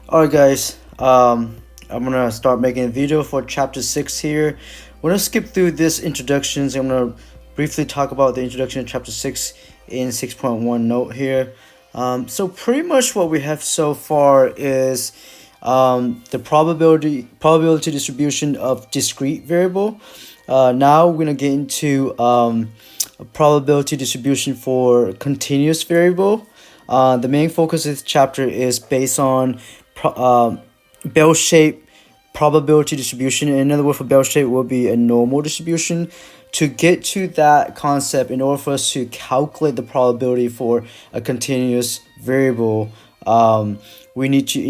Alright guys, I'm gonna start making a video for chapter 6 here. We're gonna skip through this introductions. I'm gonna briefly talk about the introduction to chapter 6 in 6.1 note here. So pretty much what we have so far is the probability distribution of discrete variable. Now we're gonna get into a probability distribution for continuous variable. The main focus of this chapter is based on bell-shaped probability distribution. Another word for bell-shaped will be a normal distribution. To get to that concept, in order for us to calculate the probability for a continuous variable, we need to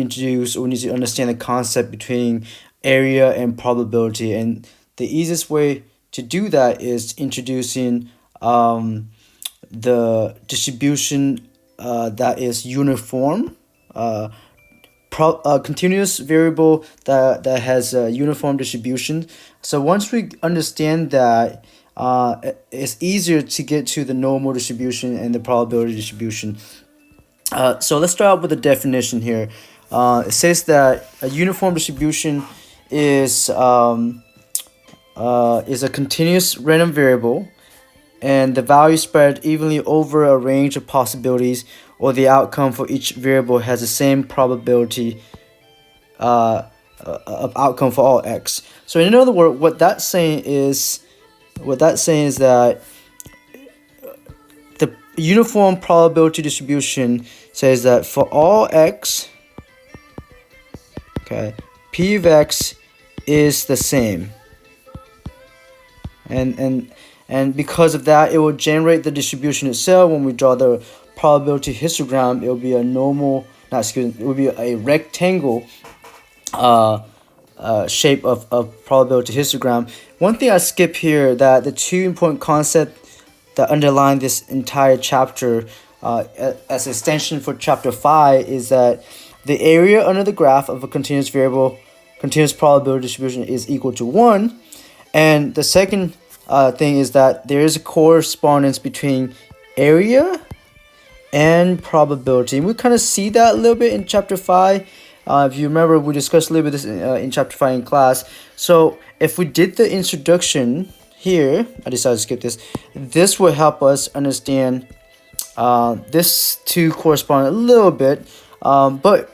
understand the concept between area and probability. And the easiest way to do that is introducing the distribution that is uniform. Continuous variable that has a uniform distribution. So once we understand that, it's easier to get to the normal distribution and the probability distribution. So let's start out with the definition here. It says that a uniform distribution is a continuous random variable, and the value spread evenly over a range of possibilities, or the outcome for each variable has the same probability of outcome for all x. So in other words, what that's saying is that the uniform probability distribution says that for all x, okay, p of x is the same, and because of that, it will generate the distribution itself. When we draw the probability histogram, it will be a normal, not excuse me, it will be a rectangle shape of probability histogram. One thing I skip here, that the two important concepts that underline this entire chapter as extension for chapter 5 is that the area under the graph of a continuous probability distribution is equal to 1. And the second thing is that there is a correspondence between area and probability. And we kind of see that a little bit in chapter 5. If you remember, we discussed a little bit this in chapter 5 in class. So if we did the introduction here, I decided to skip this. This will help us understand this two correspond a little bit. But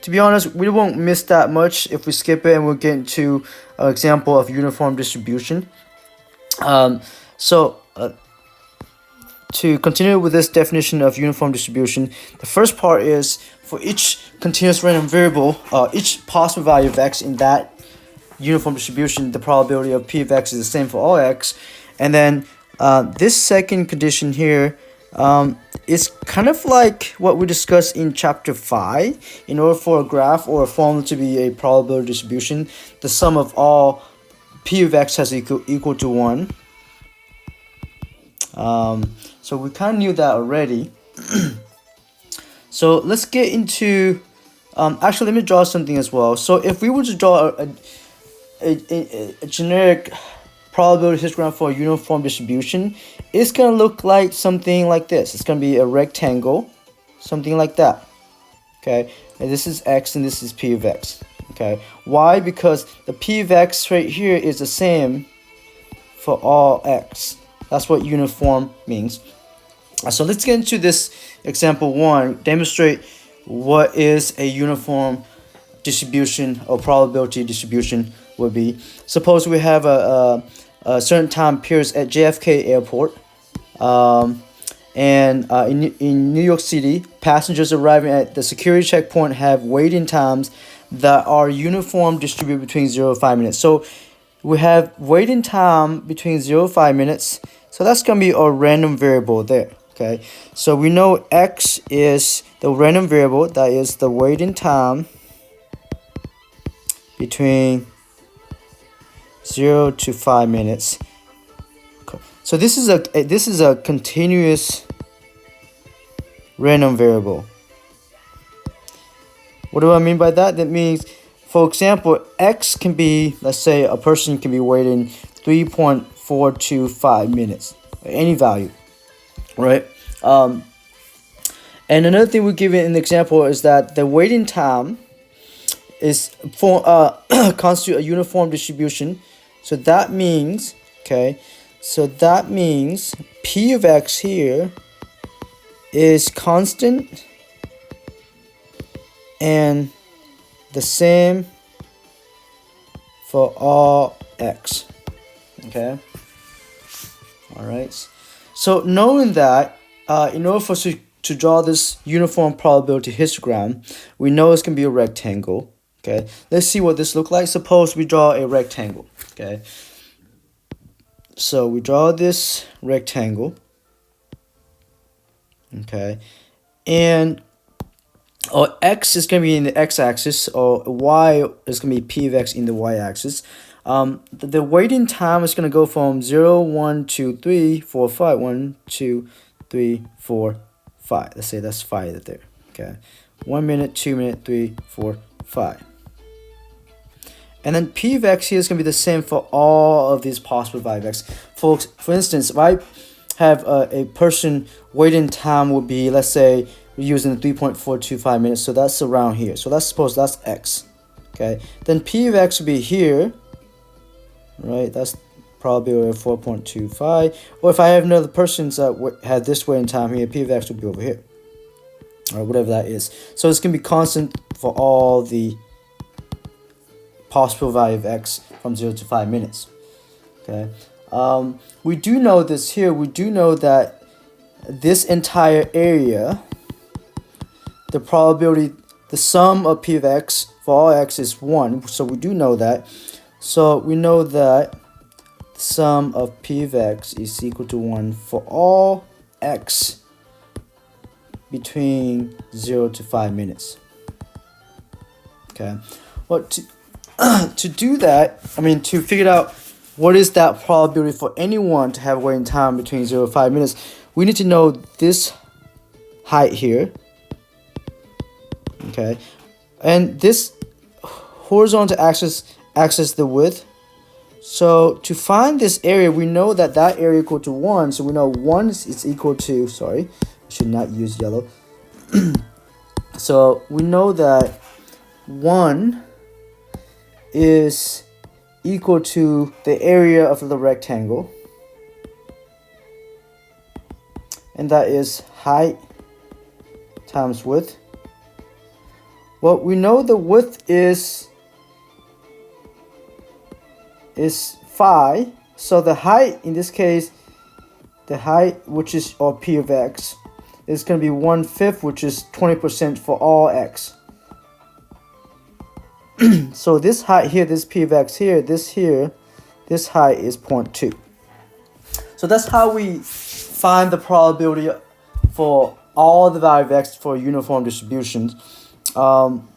to be honest, we won't miss that much if we skip it, and we'll get into an example of uniform distribution. To continue with this definition of uniform distribution, the first part is for each continuous random variable, each possible value of x in that uniform distribution, the probability of p of x is the same for all x. And then this second condition here is kind of like what we discussed in chapter 5. In order for a graph or a formula to be a probability distribution, the sum of all p of x has equal to 1. So we kind of knew that already. So let's get into actually, let me draw something as well. So if we were to draw a generic probability histogram for a uniform distribution, it's gonna look like something like this. It's gonna be a rectangle, something like that. Okay, and this is x and this is p of x. Okay, why? Because the p of x right here is the same for all x. That's what uniform means. So let's get into this example 1, demonstrate what is a uniform distribution or probability distribution would be. Suppose we have a certain time periods at JFK Airport, and in New York City, passengers arriving at the security checkpoint have waiting times that are uniform distributed between 0 and 5 minutes. So we have waiting time between 0 and 5 minutes. So that's going to be a random variable there. Okay, so we know x is the random variable, that is the waiting time between 0 to 5 minutes. Okay. So this is a continuous random variable. What do I mean by that? That means, for example, x can be, let's say a person can be waiting 3.425 minutes, any value, right? And another thing we give it an example is that the waiting time constitute a uniform distribution. So that means, okay, so that means p of x here is constant and the same for all x. Okay. All right. So knowing that, in order for us to draw this uniform probability histogram, we know it's gonna be a rectangle. Okay. Let's see what this looks like. Suppose we draw a rectangle. Okay. So we draw this rectangle. Okay. And x is going to be in the x-axis, or y is going to be p of x in the y-axis. The waiting time is going to go from 0, 1, 2, 3, 4, 5. 1, 2, 3, 4, 5. Let's say that's 5 there. Okay. 1 minute, 2 minute, 3, 4, 5. And then p of x here is going to be the same for all of these possible values of x. For instance, if I have a person waiting time would be, let's say, we're using 3.425 minutes, so that's around here. So let's suppose that's x. Okay. Then p of x would be here. Right, that's probably 4.25. Or if I have another person that had this waiting time here, p of x would be over here. Or whatever that is. So it's going to be constant for all the possible value of x from 0 to 5 minutes. Okay. We do know this here. We do know that this entire area, the probability, the sum of p of x for all x is 1. So we do know that. So we know that the sum of p of x is equal to 1 for all x between 0 to 5 minutes. Okay. Well, to do that, to figure out what is that probability for anyone to have waiting time between 0 and 5 minutes, we need to know this height here. Okay. And this horizontal axis the width. So to find this area, we know that area equal to 1. So we know 1 is equal to, sorry, I should not use yellow. So we know that 1 is equal to the area of the rectangle. And that is height times width. Well, we know the width is 5. So the height, in this case, the height, which is, or p of x, is going to be 1/5, which is 20% for all x. So this height here, this p of x here, this height is 0.2. So that's how we find the probability for all the value of x for uniform distributions. One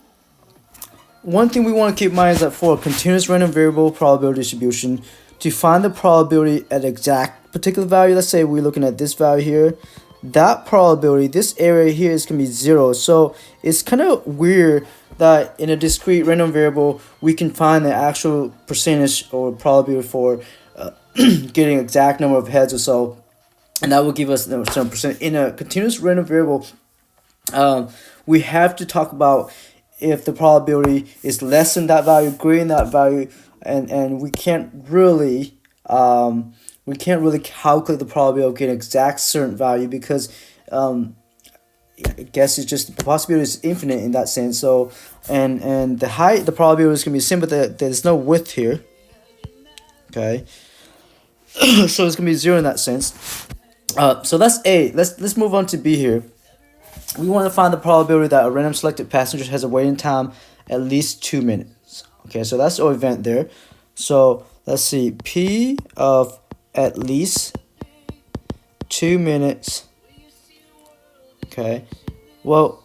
thing we want to keep in mind is that for a continuous random variable probability distribution, to find the probability at exact particular value, let's say we're looking at this value here, that probability, this area here is going to be 0. So it's kind of weird that in a discrete random variable, we can find the actual percentage or probability for getting exact number of heads or so, and that will give us some percent. In a continuous random variable, we have to talk about if the probability is less than that value, greater than that value, and we can't really calculate the probability of getting exact certain value, because I guess it's just the possibility is infinite in that sense. So and the height, the probability is gonna be the same, but there's no width here. Okay. So it's gonna be 0 in that sense. So that's A. Let's move on to B here. We want to find the probability that a random selected passenger has a waiting time at least 2 minutes. Okay, so that's our event there. So let's see, P of at least 2 minutes. Okay, well,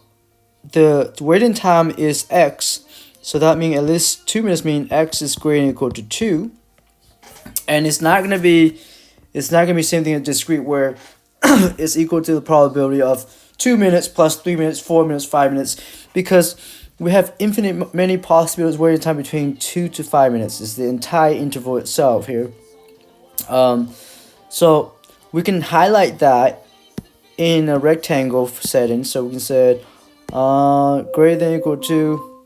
the waiting time is x, so that means at least 2 minutes mean x is greater than or equal to 2, and it's not gonna be same thing as discrete where it's equal to the probability of 2 minutes plus 3 minutes, 4 minutes, 5 minutes, because we have infinite many possibilities waiting time between 2 to 5 minutes. It's the entire interval itself here. So we can highlight that in a rectangle setting. So we can say greater than or equal to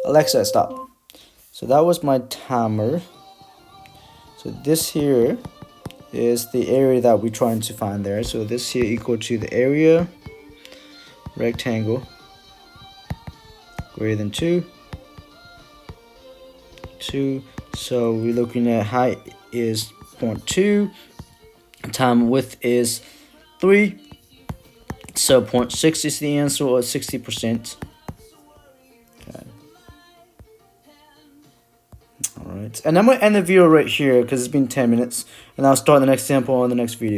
Alexa, stop. So that was my timer. So this here is the area that we're trying to find there. So this here equal to the area rectangle greater than 2. So we're looking at height is 0.2, time width is 3, so 0.6 is the answer, or 60%. Okay. Alright, and I'm going to end the video right here because it's been 10 minutes, and I'll start the next sample on the next video.